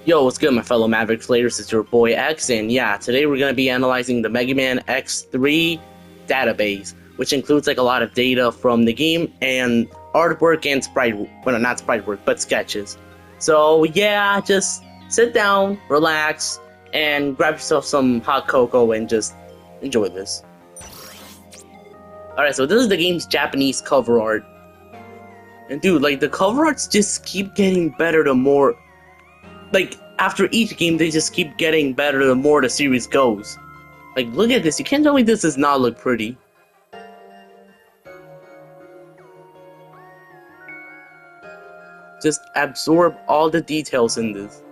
Yo, what's good, my fellow Maverick players? It's your boy X, and yeah, today we're gonna be analyzing the Mega Man X3 database, which includes like a lot of data from the game and artwork and sprite, well, not sprite work, but sketches. So yeah, just sit down, relax, and grab yourself some hot cocoa and just enjoy this. Alright, so this is the game's Japanese cover art. And dude, like the cover arts just keep getting better the more like after each game they just keep getting better the more the series goes. Like look at this, you can't tell me this does not look pretty. Just absorb all the details in this.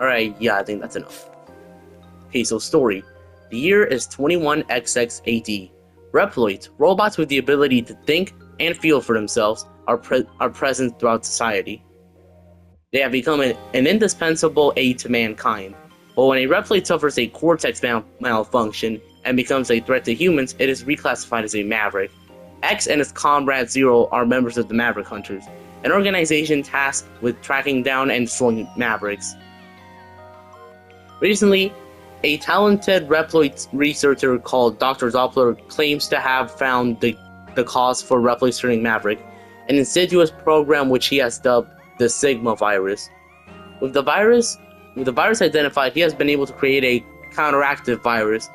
Alright, yeah, I think that's enough. Okay, so story. The year is 21XX AD. Reploids, robots with the ability to think and feel for themselves, are present throughout society. They have become an indispensable aid to mankind. But when a Reploid suffers a cortex malfunction and becomes a threat to humans, it is reclassified as a Maverick. X and his comrade Zero are members of the Maverick Hunters, an organization tasked with tracking down and destroying Mavericks. Recently, a talented Reploid researcher called Dr. Doppler claims to have found the cause for Reploids turning Maverick, an insidious program which he has dubbed the Sigma virus. With the virus identified, he has been able to create a counteractive virus,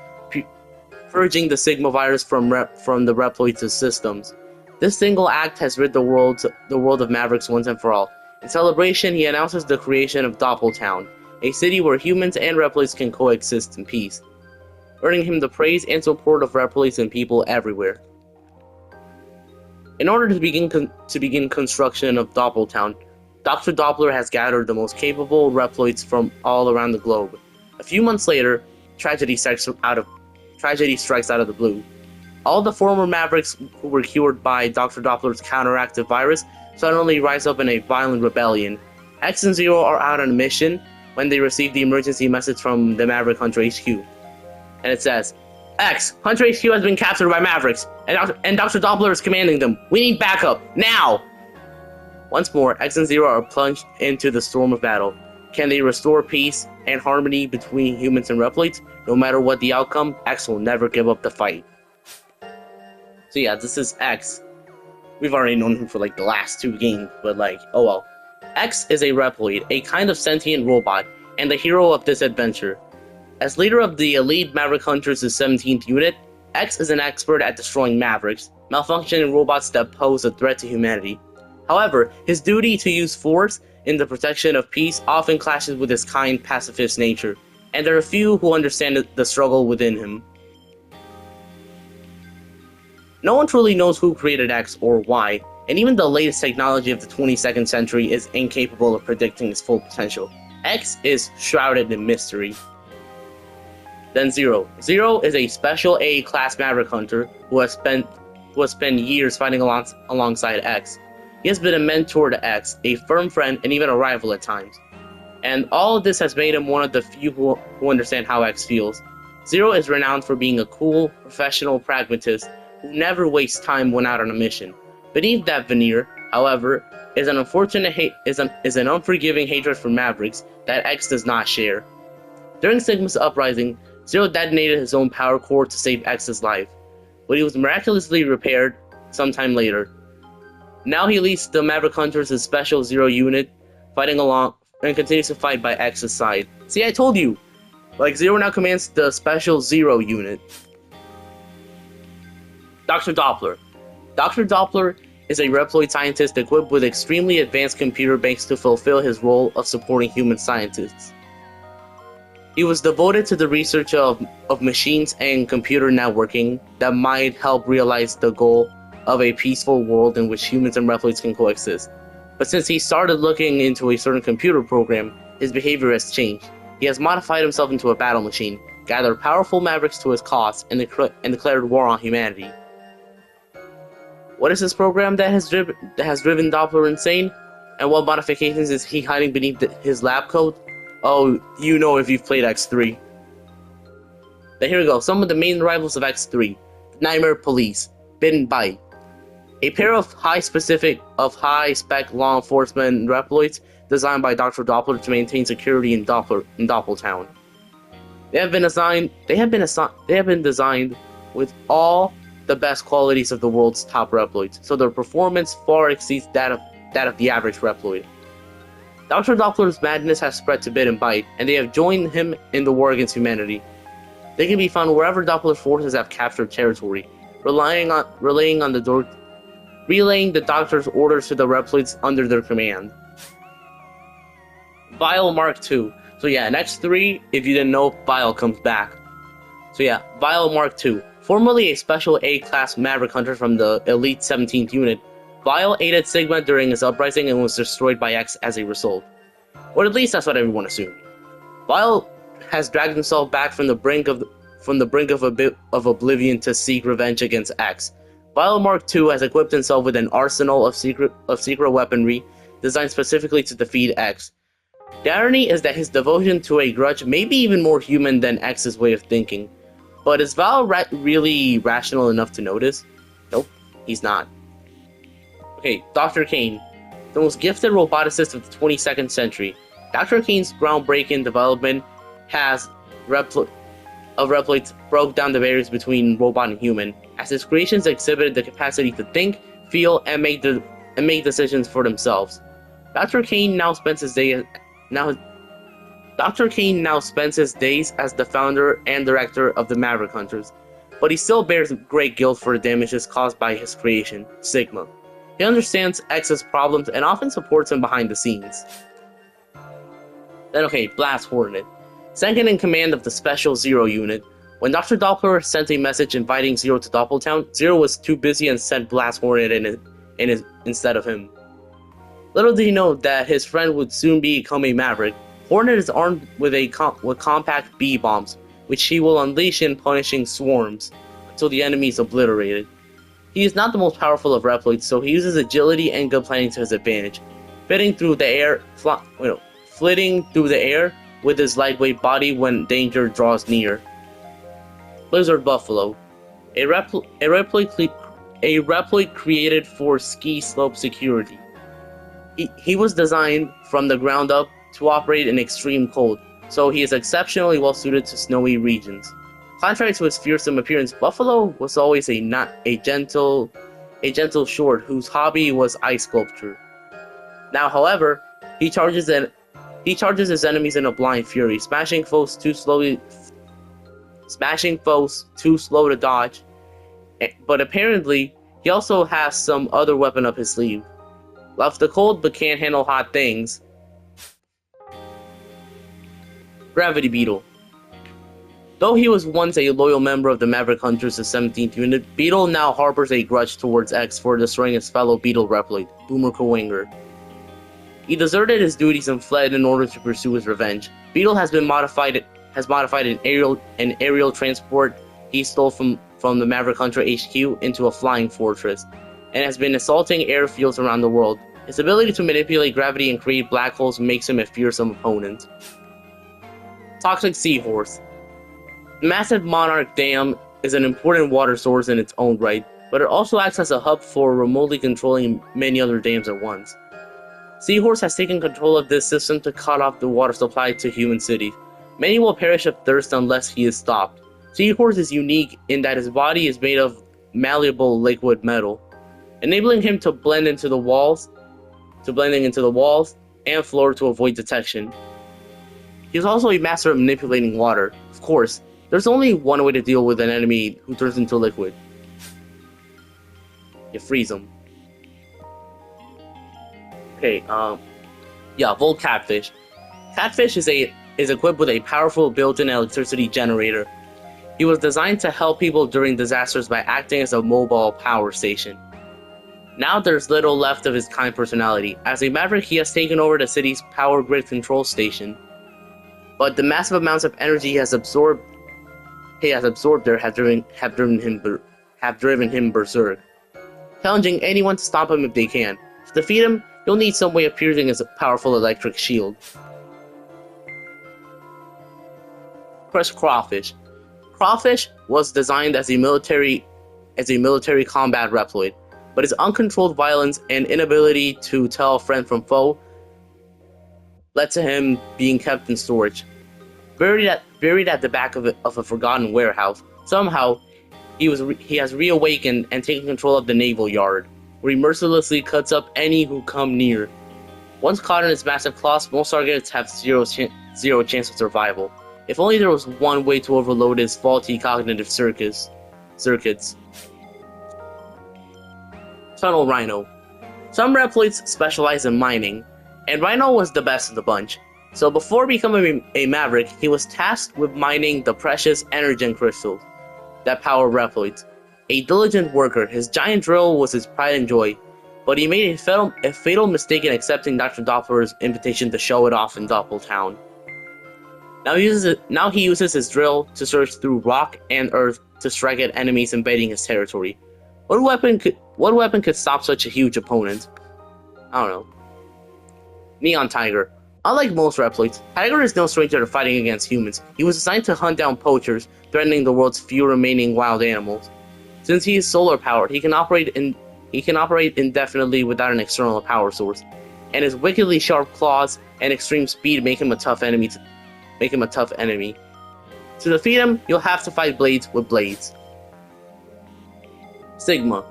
purging the Sigma virus from the Reploids' systems. This single act has rid the world of Mavericks once and for all. In celebration, he announces the creation of Doppeltown, a city where humans and Reploids can coexist in peace, earning him the praise and support of Reploids and people everywhere. In order to begin construction of Doppeltown, Dr. Doppler has gathered the most capable Reploids from all around the globe. A few months later, tragedy strikes out of the blue. All the former Mavericks who were cured by Dr. Doppler's counteractive virus suddenly rise up in a violent rebellion. X and Zero are out on a mission when they receive the emergency message from the Maverick Hunter HQ. And it says, X, Hunter HQ has been captured by Mavericks, and Dr. Doppler is commanding them. We need backup, now! Once more, X and Zero are plunged into the storm of battle. Can they restore peace and harmony between humans and Reploids? No matter what the outcome, X will never give up the fight. So yeah, this is X. We've already known him for like the last two games, but like, oh well. X is a Reploid, a kind of sentient robot, and the hero of this adventure. As leader of the elite Maverick Hunters' 17th unit, X is an expert at destroying Mavericks, malfunctioning robots that pose a threat to humanity. However, his duty to use force in the protection of peace often clashes with his kind pacifist nature, and there are few who understand the struggle within him. No one truly knows who created X or why, and even the latest technology of the 22nd century is incapable of predicting his full potential. X is shrouded in mystery. Then Zero. Zero is a special A-class Maverick Hunter who has spent years fighting alongside X. He has been a mentor to X, a firm friend, and even a rival at times. And all of this has made him one of the few who understand how X feels. Zero is renowned for being a cool, professional pragmatist who never wastes time when out on a mission. Beneath that veneer, however, is an unforgiving hatred for Mavericks that X does not share. During Sigma's uprising, Zero detonated his own power core to save X's life, but he was miraculously repaired sometime later. Now he leads the Maverick Hunters' Special Zero unit, fighting along and continues to fight by X's side. See, I told you! Like, Zero now commands the Special Zero unit. Dr. Doppler. Dr. Doppler is a Reploid scientist equipped with extremely advanced computer banks to fulfill his role of supporting human scientists. He was devoted to the research of machines and computer networking that might help realize the goal of a peaceful world in which humans and Reploids can coexist. But since he started looking into a certain computer program, his behavior has changed. He has modified himself into a battle machine, gathered powerful Mavericks to his cause, and declared war on humanity. What is this program that has driven Doppler insane? And what modifications is he hiding beneath his lab coat? Oh, you know if you've played X3. But here we go, some of the main rivals of X3. Nightmare Police, Bit and Bite. A pair of high-spec law enforcement Reploids designed by Dr. Doppler to maintain security in Doppeltown. They have been designed with all the best qualities of the world's top Reploids, so their performance far exceeds that of the average Reploid. Dr. Doppler's madness has spread to Bit and Byte, and they have joined him in the war against humanity. They can be found wherever Doppler forces have captured territory, relaying the Doctor's orders to the Reploids under their command. Vile Mark II. So yeah, in X3, if you didn't know, Vile comes back. So yeah, Vile Mark II. Formerly a special A-class Maverick Hunter from the Elite 17th unit, Vile aided Sigma during his uprising and was destroyed by X as a result. Or at least that's what everyone assumed. Vile has dragged himself back from the brink of oblivion to seek revenge against X. Vile Mark II has equipped himself with an arsenal of secret weaponry designed specifically to defeat X. The irony is that his devotion to a grudge may be even more human than X's way of thinking. But is Vile really rational enough to notice? Nope, he's not. Okay, Dr. Kane, the most gifted roboticist of the 22nd century. Dr. Kane's groundbreaking development of Reploids broke down the barriers between robot and human, as his creations exhibited the capacity to think, feel, and make decisions for themselves. Dr. Kane now spends his days as the founder and director of the Maverick Hunters, but he still bears great guilt for the damages caused by his creation, Sigma. He understands X's problems and often supports him behind the scenes. Then okay, Blast Hornet. Second in command of the Special Zero unit. When Dr. Doppler sent a message inviting Zero to Doppeltown, Zero was too busy and sent Blast Hornet instead of him. Little did he know that his friend would soon become a Maverick. Hornet is armed with compact B-bombs, which he will unleash in punishing swarms until the enemy is obliterated. He is not the most powerful of Reploids, so he uses agility and good planning to his advantage, flitting through the air with his lightweight body when danger draws near. Blizzard Buffalo, a Reploid created for ski slope security. He was designed from the ground up to operate in extreme cold, so he is exceptionally well suited to snowy regions. Contrary to his fearsome appearance, Buffalo was always a gentle short whose hobby was ice sculpture. Now, however, he charges his enemies in a blind fury, smashing foes too slow to dodge. But apparently, he also has some other weapon up his sleeve. Loves the cold but can't handle hot things. Gravity Beetle. Though he was once a loyal member of the Maverick Hunters' 17th unit, Beetle now harbors a grudge towards X for destroying his fellow Beetle Reploid, Boomer Kuwanger. He deserted his duties and fled in order to pursue his revenge. Beetle has modified an aerial transport he stole from the Maverick Hunter HQ into a flying fortress, and has been assaulting airfields around the world. His ability to manipulate gravity and create black holes makes him a fearsome opponent. Toxic Seahorse. The massive Monarch Dam is an important water source in its own right, but it also acts as a hub for remotely controlling many other dams at once. Seahorse has taken control of this system to cut off the water supply to human cities. Many will perish of thirst unless he is stopped. Seahorse is unique in that his body is made of malleable liquid metal, enabling him to blending into the walls and floor to avoid detection. He is also a master of manipulating water. Of course, there's only one way to deal with an enemy who turns into liquid. You freeze him. Okay, Volt Catfish. Catfish is equipped with a powerful built-in electricity generator. He was designed to help people during disasters by acting as a mobile power station. Now there's little left of his kind personality. As a Maverick, he has taken over the city's power grid control station. But the massive amounts of energy he has absorbed there have driven him berserk, challenging anyone to stop him if they can. To defeat him, you'll need some way of piercing his powerful electric shield. Crush Crawfish. Crawfish was designed as a military combat Reploid, but his uncontrolled violence and inability to tell friend from foe led to him being kept in storage. Buried at the back of a forgotten warehouse, somehow he has reawakened and taken control of the naval yard, where he mercilessly cuts up any who come near. Once caught in his massive claws, most targets have zero chance of survival. If only there was one way to overload his faulty cognitive circuits. Tunnel Rhino. Some Reploids specialize in mining, and Rhino was the best of the bunch. So before becoming a Maverick, he was tasked with mining the precious Energen crystals that power Reploids. A diligent worker, his giant drill was his pride and joy, but he made a fatal mistake in accepting Dr. Doppler's invitation to show it off in Doppeltown. Now he uses his drill to search through rock and earth to strike at enemies invading his territory. What weapon could stop such a huge opponent? I don't know. Neon Tiger. Unlike most Reploids, Tiger is no stranger to fighting against humans. He was assigned to hunt down poachers, threatening the world's few remaining wild animals. Since he is solar powered, he can operate indefinitely without an external power source, and his wickedly sharp claws and extreme speed make him a tough enemy. To defeat him, you'll have to fight blades with blades. Sigma.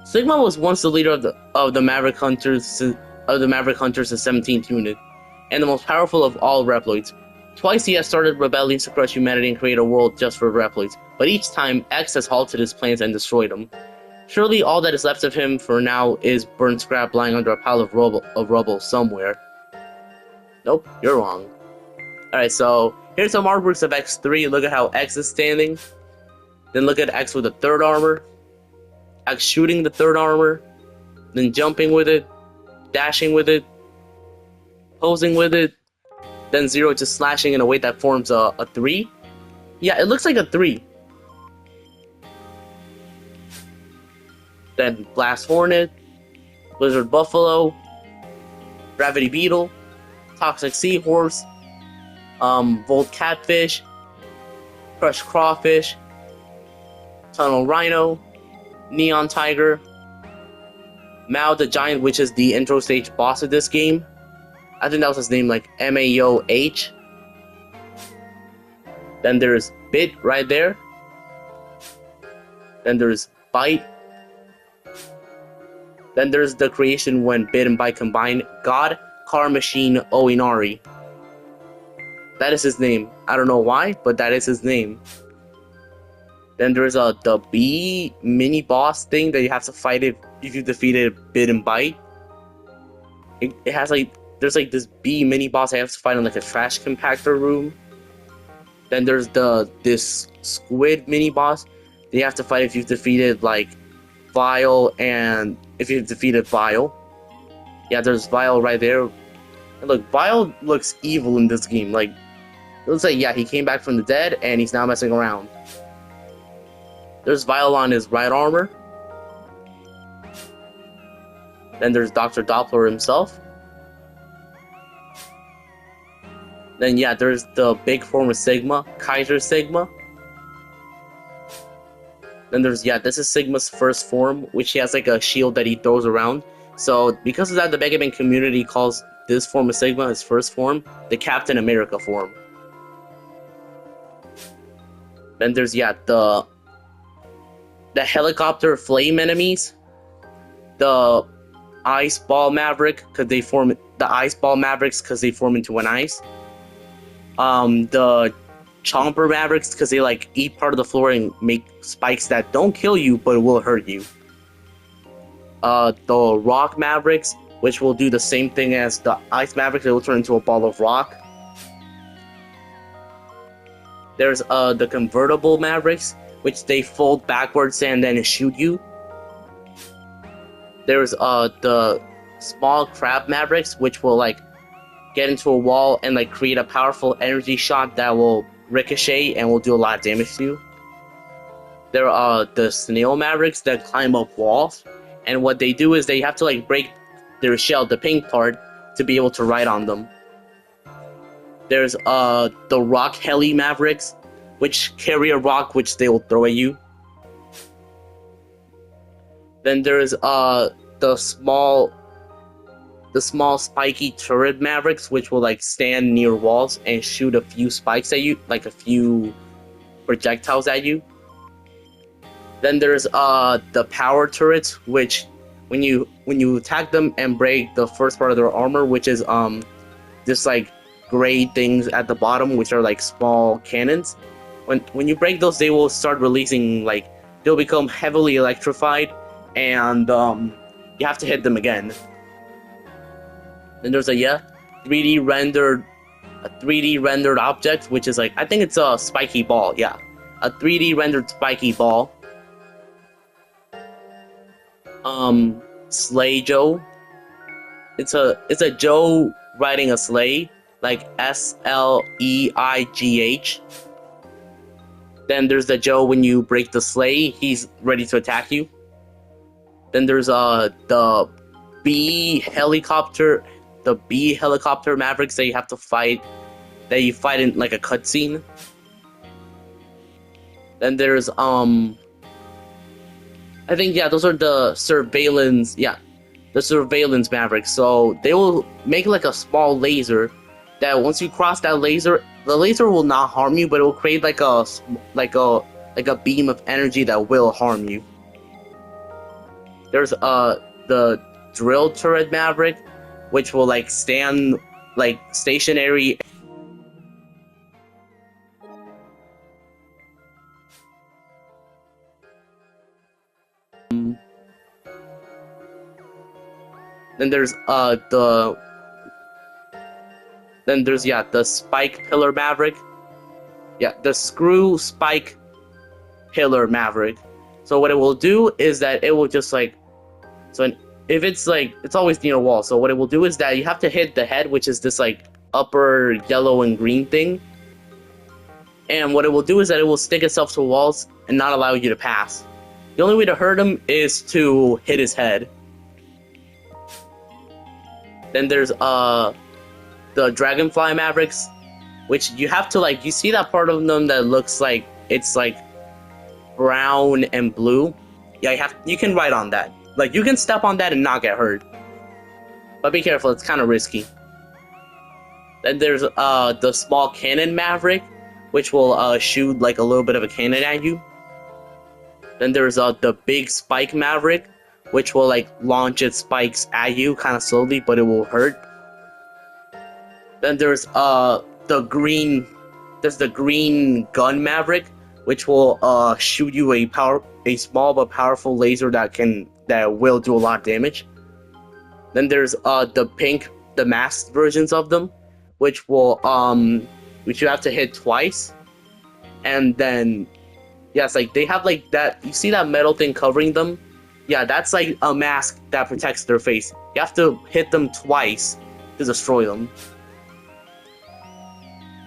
Sigma was once the leader of the Maverick Hunters' 17th unit, and the most powerful of all Reploids. Twice he has started rebellions to crush humanity and create a world just for Reploids, but each time X has halted his plans and destroyed them. Surely all that is left of him for now is burnt scrap lying under a pile of rubble somewhere. Nope, you're wrong. Alright, so here's some artworks of X3. Look at how X is standing. Then look at X with the third armor. X shooting the third armor. Then jumping with it. Dashing with it. Posing with it. Then Zero just slashing in a way that forms a 3. Yeah, it looks like a 3. Then Blast Hornet. Blizzard Buffalo. Gravity Beetle. Toxic Seahorse. Volt Catfish, Crushed Crawfish, Tunnel Rhino, Neon Tiger, Mao the Giant, which is the intro stage boss of this game. I think that was his name, like MAOH. Then there's Bit right there. Then there's Bite. Then there's the creation when Bit and Bite combine, God Car Machine Oinari. That is his name. I don't know why, but that is his name. Then there's the B mini boss thing that you have to fight if you defeated Bit and Bite. It has there's this B mini boss I have to fight in like a trash compactor room. Then there's this squid mini boss that you have to fight if you've defeated like Vile and if you've defeated Vile. Yeah, there's Vile right there. And look, Vile looks evil in this game. Like, it looks like, yeah, he came back from the dead, and he's now messing around. There's Vile on his right armor. Then there's Dr. Doppler himself. Then, yeah, there's the big form of Sigma, Kaiser Sigma. Then there's, yeah, this is Sigma's first form, which he has like a shield that he throws around. So, because of that, the Mega Man community calls this form of Sigma, his first form, the Captain America form. Then there's, yeah, the helicopter flame enemies. The Ice Ball Maverick, because they form, the Ice Ball Mavericks, because they form into an ice. The Chomper Mavericks, because they like eat part of the floor and make spikes that don't kill you, but will hurt you. The Rock Mavericks, which will do the same thing as the Ice Mavericks, they will turn into a ball of rock. There's the Convertible Mavericks, which they fold backwards and then shoot you. There's the Small Crab Mavericks, which will like get into a wall and like create a powerful energy shot that will ricochet and will do a lot of damage to you. There are the Snail Mavericks that climb up walls, and what they do is they have to like break their shell, the pink part, to be able to ride on them. There's the Rock Heli Mavericks, which carry a rock which they will throw at you. Then there's the small the small spiky turret Mavericks, which will like stand near walls and shoot a few spikes at you, like a few projectiles at you. Then there's the power turrets, which when you attack them and break the first part of their armor, which is just like gray things at the bottom, which are like small cannons. When you break those, they will start releasing, like, they'll become heavily electrified, and you have to hit them again. Then there's a 3D rendered object, which is like, I think it's a spiky ball. Yeah, a 3D rendered spiky ball. Sleigh Joe. It's a Joe riding a sleigh, like Sleigh. Then there's the Joe when you break the sleigh, he's ready to attack you. Then there's the B helicopter Mavericks that you have to fight, that you fight in like a cutscene. Then there's I think, yeah, those are the surveillance Mavericks. So they will make like a small laser that once you cross that laser, the laser will not harm you, but it will create like a beam of energy that will harm you. There's the drill turret Maverick, which will like stand like stationary. Then there's the spike pillar Maverick. Yeah, the screw spike pillar Maverick. So what it will do is that it will just like, if it's like, it's always near a wall. So what it will do is that you have to hit the head, which is this like upper yellow and green thing. And what it will do is that it will stick itself to walls and not allow you to pass. The only way to hurt him is to hit his head. Then there's the Dragonfly Mavericks, which you have to like, you see that part of them that looks like it's like brown and blue. Yeah, you can ride on that. Like, you can step on that and not get hurt. But be careful, it's kind of risky. Then there's the small cannon Maverick, which will shoot like a little bit of a cannon at you. Then there's the big spike Maverick, which will like launch its spikes at you kind of slowly, but it will hurt. Then there's the green gun Maverick, which will shoot you a small but powerful laser that will do a lot of damage. Then there's the masked versions of them, which will which you have to hit twice. And then yes, like they have like that, you see that metal thing covering them? Yeah, that's like a mask that protects their face. You have to hit them twice to destroy them.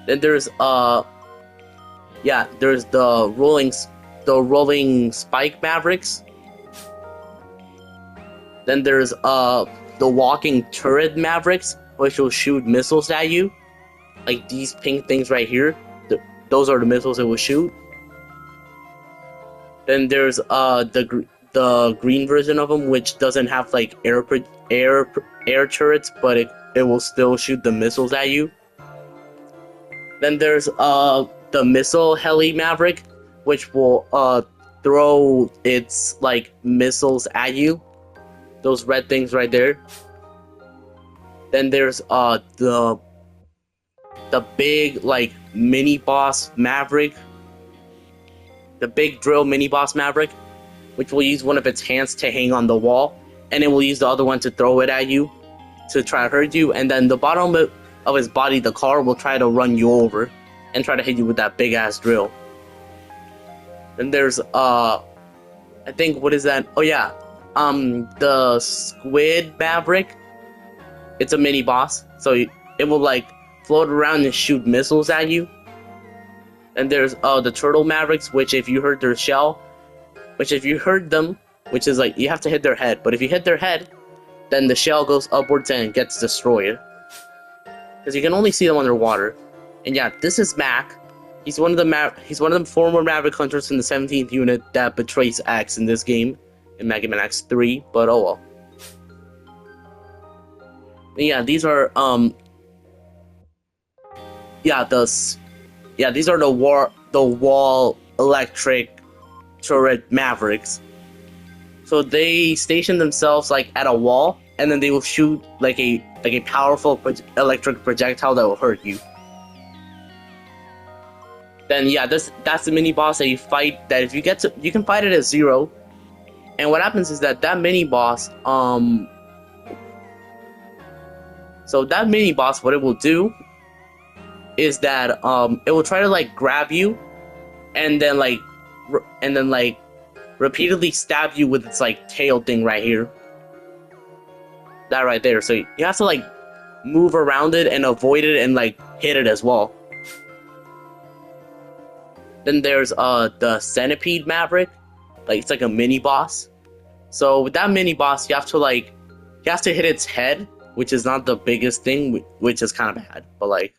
Then there's the rolling spike Mavericks. Then there's the walking turret Mavericks, which will shoot missiles at you. Like these pink things right here. Those are the missiles it will shoot. Then there's the green version of them, which doesn't have like air turrets, but it will still shoot the missiles at you. Then there's the missile heli Maverick, which will throw its like missiles at you. Those red things right there. Then there's the big like mini boss Maverick. The big drill mini boss Maverick, which will use one of its hands to hang on the wall, and it will use the other one to throw it at you to try to hurt you, and then the bottom of his body, the car, will try to run you over and try to hit you with that big ass drill. Then there's I think, what is that? Oh yeah, the squid Maverick. It's a mini boss, so it will like float around and shoot missiles at you. And there's the turtle Mavericks, which if you hurt their shell, which is like you have to hit their head, but if you hit their head, then the shell goes upwards and gets destroyed. Because you can only see them underwater. And yeah, this is Mac. He's one of the former Maverick Hunters in the 17th unit that betrays X in this game, in Mega Man X3, but oh well. Yeah, these are yeah these are the wall electric turret Mavericks. So they station themselves like at a wall, and then they will shoot like a powerful electric projectile that will hurt you. Then yeah, that's the mini boss that you fight. That if you get to, you can fight it at 0. And what happens is that mini boss, so that mini boss, what it will do is that it will try to like grab you, and then like repeatedly stab you with its like tail thing right here. That right there. So you have to like move around it and avoid it and like hit it as well. Then there's the Centipede Maverick, like it's like a mini boss. So with that mini boss, you have to hit its head, which is not the biggest thing, which is kind of bad. But like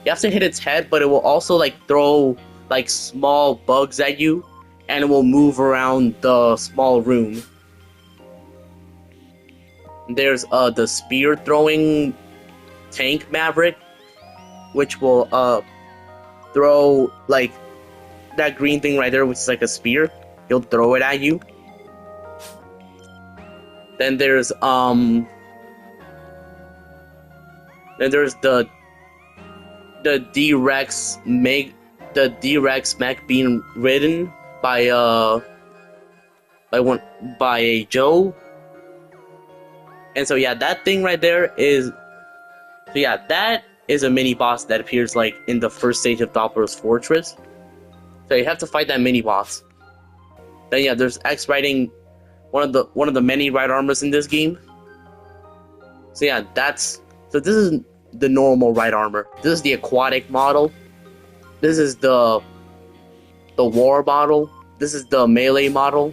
you have to hit its head, but it will also like throw like small bugs at you, and it will move around the small room. There's the spear throwing tank Maverick, which will throw like that green thing right there, which is like a spear. He'll throw it at you. Then there's the D-Rex mech being ridden by by Joe. And so yeah, that thing right there is that is a mini boss that appears like in the first stage of Doppler's Fortress. So you have to fight that mini boss. Then yeah, there's X riding one of the many ride armors in this game. So yeah, this is the normal ride armor. This is the aquatic model. This is the war model. This is the melee model.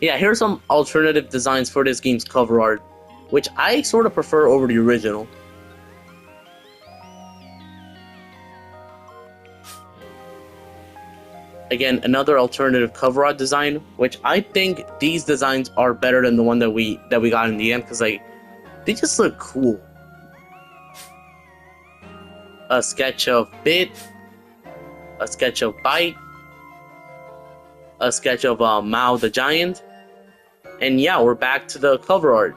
Yeah, here's some alternative designs for this game's cover art, which I sort of prefer over the original. Again, another alternative cover art design, which I think these designs are better than the one that we got in the end, because like they just look cool. A sketch of Bit, a sketch of Bite, a sketch of Mao the Giant, and yeah, we're back to the cover art.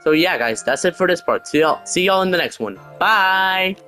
So yeah, guys, that's it for this part. See y'all in the next one. Bye!